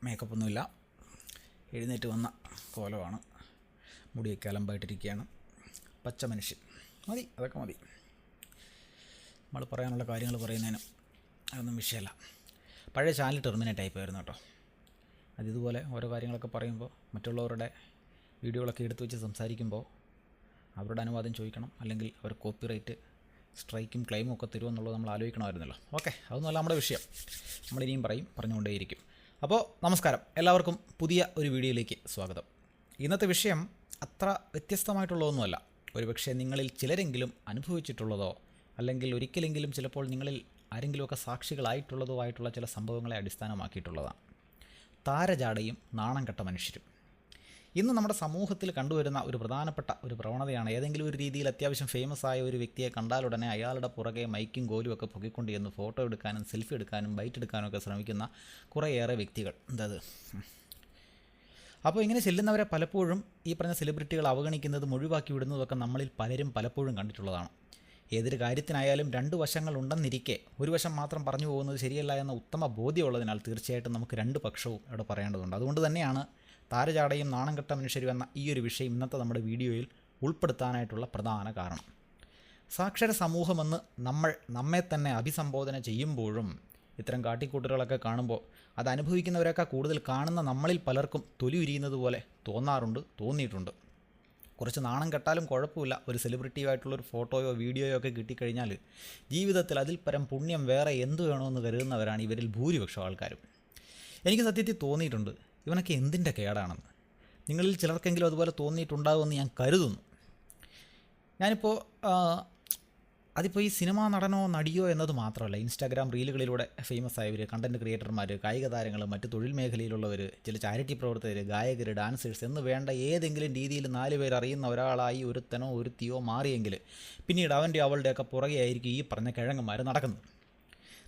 മേക്കപ്പൊന്നുമില്ല, എഴുന്നേറ്റ് വന്ന കോലമാണ്, മുടിയൊക്കെ അലമ്പായിട്ടിരിക്കുകയാണ്. പച്ച മനുഷ്യൻ മതി, അതൊക്കെ മതി. നമ്മൾ പറയാനുള്ള കാര്യങ്ങൾ പറയുന്നതിന് അതൊന്നും വിഷയമല്ല. പഴയ ചാനൽ ടെർമിനേറ്റ് ആയിപ്പോയിരുന്നു കേട്ടോ. അതിതുപോലെ ഓരോ കാര്യങ്ങളൊക്കെ പറയുമ്പോൾ മറ്റുള്ളവരുടെ വീഡിയോകളൊക്കെ എടുത്തു വെച്ച് സംസാരിക്കുമ്പോൾ അവരുടെ അനുവാദം ചോദിക്കണം, അല്ലെങ്കിൽ അവർ കോപ്പിറൈറ്റ് സ്ട്രൈക്കും ക്ലെയിമും ഒക്കെ തരുമെന്നുള്ളത് നമ്മൾ ആലോചിക്കണമായിരുന്നല്ലോ. ഓക്കെ, അതൊന്നുമല്ല നമ്മുടെ വിഷയം. നമ്മളിനിയും പറഞ്ഞുകൊണ്ടേയിരിക്കും. അപ്പോൾ നമസ്കാരം, എല്ലാവർക്കും പുതിയ ഒരു വീഡിയോയിലേക്ക് സ്വാഗതം. ഇന്നത്തെ വിഷയം അത്ര വ്യത്യസ്തമായിട്ടുള്ളതൊന്നുമല്ല. ഒരുപക്ഷെ നിങ്ങളിൽ ചിലരെങ്കിലും അനുഭവിച്ചിട്ടുള്ളതോ അല്ലെങ്കിൽ ഒരിക്കലെങ്കിലും ചിലപ്പോൾ നിങ്ങളിൽ ആരെങ്കിലുമൊക്കെ സാക്ഷികളായിട്ടുള്ളതോ ആയിട്ടുള്ള ചില സംഭവങ്ങളെ അടിസ്ഥാനമാക്കിയിട്ടുള്ളതാണ്. താരജാടയും നാണം കെട്ട മനുഷ്യരും. ഇന്ന് നമ്മുടെ സമൂഹത്തിൽ കണ്ടുവരുന്ന ഒരു പ്രധാനപ്പെട്ട ഒരു പ്രവണതയാണ്, ഏതെങ്കിലും ഒരു രീതിയിൽ അത്യാവശ്യം ഫേമസ് ആയ ഒരു വ്യക്തിയെ കണ്ടാലുടനെ അയാളുടെ പുറകെ മൈക്കും കോലും ഒക്കെ പൊക്കിക്കൊണ്ട് ചെന്ന് ഫോട്ടോ എടുക്കാനും സെൽഫി എടുക്കാനും ബൈറ്റ് എടുക്കാനും ഒക്കെ ശ്രമിക്കുന്ന കുറേയേറെ വ്യക്തികൾ. അപ്പോൾ ഇങ്ങനെ ചെല്ലുന്നവരെ പലപ്പോഴും ഈ പറഞ്ഞ സെലിബ്രിറ്റികൾ അവഗണിക്കുന്നതും ഒഴിവാക്കി വിടുന്നതൊക്കെ നമ്മളിൽ പലരും പലപ്പോഴും കണ്ടിട്ടുള്ളതാണ്. ഏതൊരു കാര്യത്തിനായാലും രണ്ട് വശങ്ങളുണ്ടെന്നിരിക്കെ ഒരു വശം മാത്രം പറഞ്ഞു പോകുന്നത് ശരിയല്ല എന്ന ഉത്തമ ബോധ്യമുള്ളതിനാൽ തീർച്ചയായിട്ടും നമുക്ക് രണ്ട് പക്ഷവും ഇവിടെ പറയേണ്ടതുണ്ട്. അതുകൊണ്ട് തന്നെയാണ് താരജാടയും നാണം കെട്ട മനുഷ്യരും എന്ന ഈ ഒരു വിഷയം ഇന്നത്തെ നമ്മുടെ വീഡിയോയിൽ ഉൾപ്പെടുത്താനായിട്ടുള്ള പ്രധാന കാരണം. സാക്ഷര സമൂഹമെന്ന് നമ്മെ തന്നെ അഭിസംബോധന ചെയ്യുമ്പോഴും ഇത്തരം കാട്ടിക്കൂട്ടലുകളൊക്കെ കാണുമ്പോൾ അത് അനുഭവിക്കുന്നവരൊക്കെ കൂടുതൽ കാണുന്ന നമ്മളിൽ പലർക്കും തൊലി ഉരിയുന്നത് പോലെ തോന്നിയിട്ടുണ്ട്. കുറച്ച് നാണം കെട്ടാലും കുഴപ്പമില്ല, ഒരു സെലിബ്രിറ്റിയായിട്ടുള്ളൊരു ഫോട്ടോയോ വീഡിയോയോ ഒക്കെ കിട്ടിക്കഴിഞ്ഞാൽ ജീവിതത്തിൽ അതിൽ പരം പുണ്യം വേറെ എന്തു വേണമെന്ന് കരുതുന്നവരാണ് ഇവരിൽ ഭൂരിപക്ഷം ആൾക്കാരും. എനിക്ക് സത്യത്തിൽ തോന്നിയിട്ടുണ്ട്, ഇവനൊക്കെ എന്തിൻ്റെ കേടാണെന്ന്. നിങ്ങളിൽ ചിലർക്കെങ്കിലും അതുപോലെ തോന്നിയിട്ടുണ്ടാകുമെന്ന് ഞാൻ കരുതുന്നു. അതിപ്പോൾ ഈ സിനിമാ നടനോ നടിയോ എന്നത് മാത്രമല്ല, ഇൻസ്റ്റാഗ്രാം റീലുകളിലൂടെ ഫേമസ് ആയവർ, കണ്ടൻറ്റ് ക്രിയേറ്റർമാർ, കായിക താരങ്ങൾ, മറ്റ് തൊഴിൽ മേഖലയിലുള്ളവർ, ചില ചാരിറ്റി പ്രവർത്തകർ, ഗായകർ, ഡാൻസേഴ്സ് എന്ന് വേണ്ട ഏതെങ്കിലും രീതിയിൽ 4 പേർ അറിയുന്ന ഒരാളായി ഒരുത്തനോ ഒരുത്തിയോ മാറിയെങ്കിൽ പിന്നീട് അവളുടെയൊക്കെ പുറകെ ആയിരിക്കും ഈ പറഞ്ഞ കിഴങ്ങന്മാർ നടക്കുന്നത്.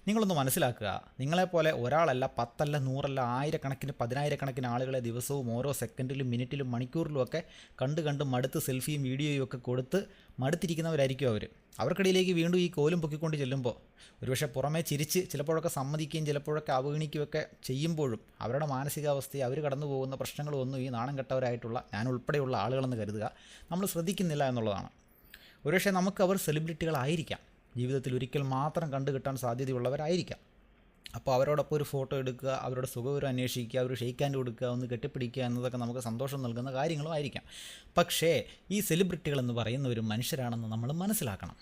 നിങ്ങളൊന്ന് മനസ്സിലാക്കുക, നിങ്ങളെപ്പോലെ ഒരാളല്ല, 10 അല്ല, 100 അല്ല, ആയിരക്കണക്കിന് 10,000കണക്കിന് ആളുകളെ ദിവസവും ഓരോ സെക്കൻഡിലും മിനിറ്റിലും മണിക്കൂറിലുമൊക്കെ കണ്ട് മടുത്ത് സെൽഫിയും വീഡിയോയും ഒക്കെ കൊടുത്ത് മടുത്തിരിക്കുന്നവരായിരിക്കും അവർ. അവർക്കിടയിലേക്ക് വീണ്ടും ഈ കോലും പൊക്കിക്കൊണ്ട് ചെല്ലുമ്പോൾ ഒരുപക്ഷെ പുറമേ ചിരിച്ച് ചിലപ്പോഴൊക്കെ സമ്മതിക്കുകയും ചിലപ്പോഴൊക്കെ അവഗണിക്കുകയൊക്കെ ചെയ്യുമ്പോഴും അവരുടെ മാനസികാവസ്ഥയെ അവർ കടന്നു പോകുന്ന പ്രശ്നങ്ങളൊന്നും ഈ നാണം കെട്ടവരായിട്ടുള്ള ഞാൻ ഉൾപ്പെടെയുള്ള ആളുകളെന്ന് കരുതുക നമ്മൾ ശ്രദ്ധിക്കുന്നില്ല എന്നുള്ളതാണ്. ഒരുപക്ഷെ നമുക്ക് അവർ സെലിബ്രിറ്റികളായിരിക്കാം, ജീവിതത്തിൽ ഒരിക്കൽ മാത്രം കണ്ടു കിട്ടാൻ സാധ്യതയുള്ളവരായിരിക്കാം. അപ്പോൾ അവരോടൊപ്പം ഒരു ഫോട്ടോ എടുക്കുക, അവരുടെ സുഖവിവരം അന്വേഷിക്കുക, അവർ ഷെയ്ക്ക് ഹാൻഡ് കൊടുക്കുക, ഒന്ന് കെട്ടിപ്പിടിക്കുക എന്നതൊക്കെ നമുക്ക് സന്തോഷം നൽകുന്ന കാര്യങ്ങളും ആയിരിക്കാം. പക്ഷേ ഈ സെലിബ്രിറ്റികളെന്ന് പറയുന്നവരും മനുഷ്യരാണെന്ന് നമ്മൾ മനസ്സിലാക്കണം.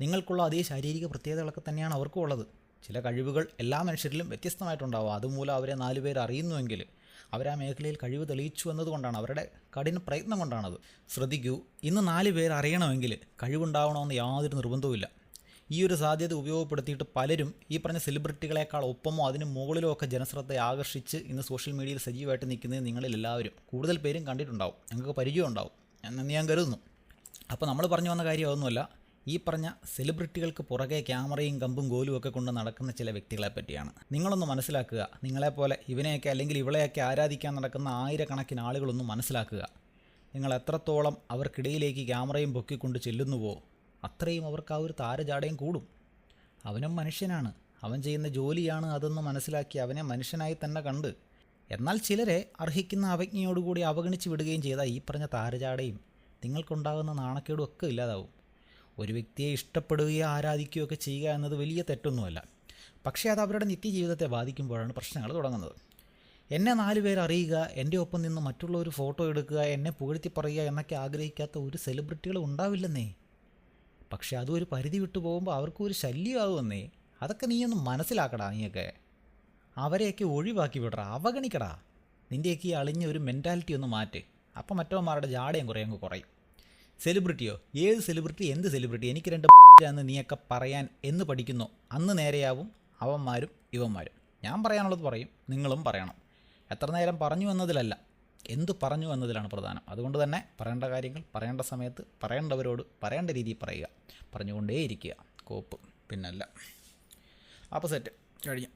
നിങ്ങൾക്കുള്ള അതേ ശാരീരിക പ്രത്യേകതകളൊക്കെ തന്നെയാണ് അവർക്കും ഉള്ളത്. ചില കഴിവുകൾ എല്ലാ മനുഷ്യരിലും വ്യത്യസ്തമായിട്ടുണ്ടാവും. അതുമൂലം അവരെ 4 പേർ അറിയുന്നുവെങ്കിൽ അവരാ മേഖലയിൽ കഴിവ് തെളിയിച്ചു എന്നതുകൊണ്ടാണ്, അവരുടെ കഠിന പ്രയത്നം കൊണ്ടാണത്. ശ്രദ്ധിക്കൂ, ഇന്ന് 4 പേർ അറിയണമെങ്കിൽ കഴിവുണ്ടാവണമെന്ന് യാതൊരു നിർബന്ധവുമില്ല. ഈ ഒരു സാധ്യത ഉപയോഗപ്പെടുത്തിയിട്ട് പലരും ഈ പറഞ്ഞ സെലിബ്രിറ്റികളെക്കാൾ ഒപ്പമോ അതിന് മുകളിലോ ഒക്കെ ജനശ്രദ്ധ ആകർഷിച്ച് ഇന്ന് സോഷ്യൽ മീഡിയയിൽ സജീവമായിട്ട് നിൽക്കുന്നത് നിങ്ങളിൽ എല്ലാവരും കൂടുതൽ പേരും കണ്ടിട്ടുണ്ടാവും, ഞങ്ങൾക്ക് പരിചയം ഉണ്ടാവും എന്ന് ഞാൻ കരുതുന്നു. അപ്പോൾ നമ്മൾ പറഞ്ഞു വന്ന കാര്യം അതൊന്നുമല്ല, ഈ പറഞ്ഞ സെലിബ്രിറ്റികൾക്ക് പുറകെ ക്യാമറയും കമ്പും കോലും ഒക്കെ കൊണ്ട് നടക്കുന്ന ചില വ്യക്തികളെ പറ്റിയാണ്. നിങ്ങളൊന്ന് മനസ്സിലാക്കുക, നിങ്ങളെപ്പോലെ ഇവനെയൊക്കെ അല്ലെങ്കിൽ ഇവളെയൊക്കെ ആരാധിക്കാൻ നടക്കുന്ന ആയിരക്കണക്കിന് ആളുകളൊന്ന് മനസ്സിലാക്കുക. നിങ്ങൾ എത്രത്തോളം അവർക്കിടയിലേക്ക് ക്യാമറയും പൊക്കിക്കൊണ്ട് ചെല്ലുന്നുവോ അത്രയും അവർക്ക് ആ ഒരു താരജാടയും കൂടും. അവനും മനുഷ്യനാണ്, അവൻ ചെയ്യുന്ന ജോലിയാണ് അതെന്ന് മനസ്സിലാക്കി അവനെ മനുഷ്യനായി തന്നെ കണ്ട് എന്നാൽ ചിലരെ അർഹിക്കുന്ന അവജ്ഞയോടുകൂടി അവഗണിച്ച് വിടുകയും ചെയ്താൽ ഈ പറഞ്ഞ താരജാടയും നിങ്ങൾക്കുണ്ടാകുന്ന നാണക്കേടും ഒക്കെ ഇല്ലാതാവും. ഒരു വ്യക്തിയെ ഇഷ്ടപ്പെടുകയോ ആരാധിക്കുകയോ ഒക്കെ ചെയ്യുക എന്നത് വലിയ തെറ്റൊന്നുമല്ല. പക്ഷേ അത് അവരുടെ നിത്യജീവിതത്തെ ബാധിക്കുമ്പോഴാണ് പ്രശ്നങ്ങൾ തുടങ്ങുന്നത്. എന്നെ 4 പേർ അറിയുക, എൻ്റെ ഒപ്പം നിന്ന് മറ്റുള്ളവർ ഫോട്ടോ എടുക്കുക, എന്നെ പുകഴ്ത്തി പറയുക എന്നൊക്കെ ആഗ്രഹിക്കാത്ത ഒരു സെലിബ്രിറ്റികളും ഉണ്ടാവില്ലെന്നേ. പക്ഷേ അതും ഒരു പരിധി വിട്ടു പോകുമ്പോൾ അവർക്കും ഒരു ശല്യമാകുമെന്നേ. അതൊക്കെ നീയൊന്ന് മനസ്സിലാക്കടാ. നീയൊക്കെ അവരെയൊക്കെ ഒഴിവാക്കി വിടറാ, അവഗണിക്കടാ. നിൻ്റെയൊക്കെ ഈ അളിഞ്ഞ ഒരു മെൻറ്റാലിറ്റി ഒന്ന് മാറ്റ്. അപ്പം മറ്റവന്മാരുടെ ജാടയും അങ്ങ് കുറയും. സെലിബ്രിറ്റിയോ, ഏത് സെലിബ്രിറ്റി, എന്ത് സെലിബ്രിറ്റി, എനിക്ക് 2 എന്ന് നീയൊക്കെ പറയാൻ എന്ന് പഠിക്കുന്നു അന്ന് നേരെയാവും അവന്മാരും ഇവന്മാരും. ഞാൻ പറയാനുള്ളത് പറയും, നിങ്ങളും പറയണം. എത്ര നേരം പറഞ്ഞു എന്നതിലല്ല, എന്ത് പറഞ്ഞു എന്നതിലാണ് പ്രധാനം. അതുകൊണ്ട് തന്നെ പറയേണ്ട കാര്യങ്ങൾ പറയേണ്ട സമയത്ത് പറയേണ്ടവരോട് പറയേണ്ട രീതിയിൽ പറയുക, പറഞ്ഞുകൊണ്ടേയിരിക്കുക. കോപ്പ് പിന്നല്ല. അപ്പോൾ സെറ്റ് കഴിഞ്ഞു.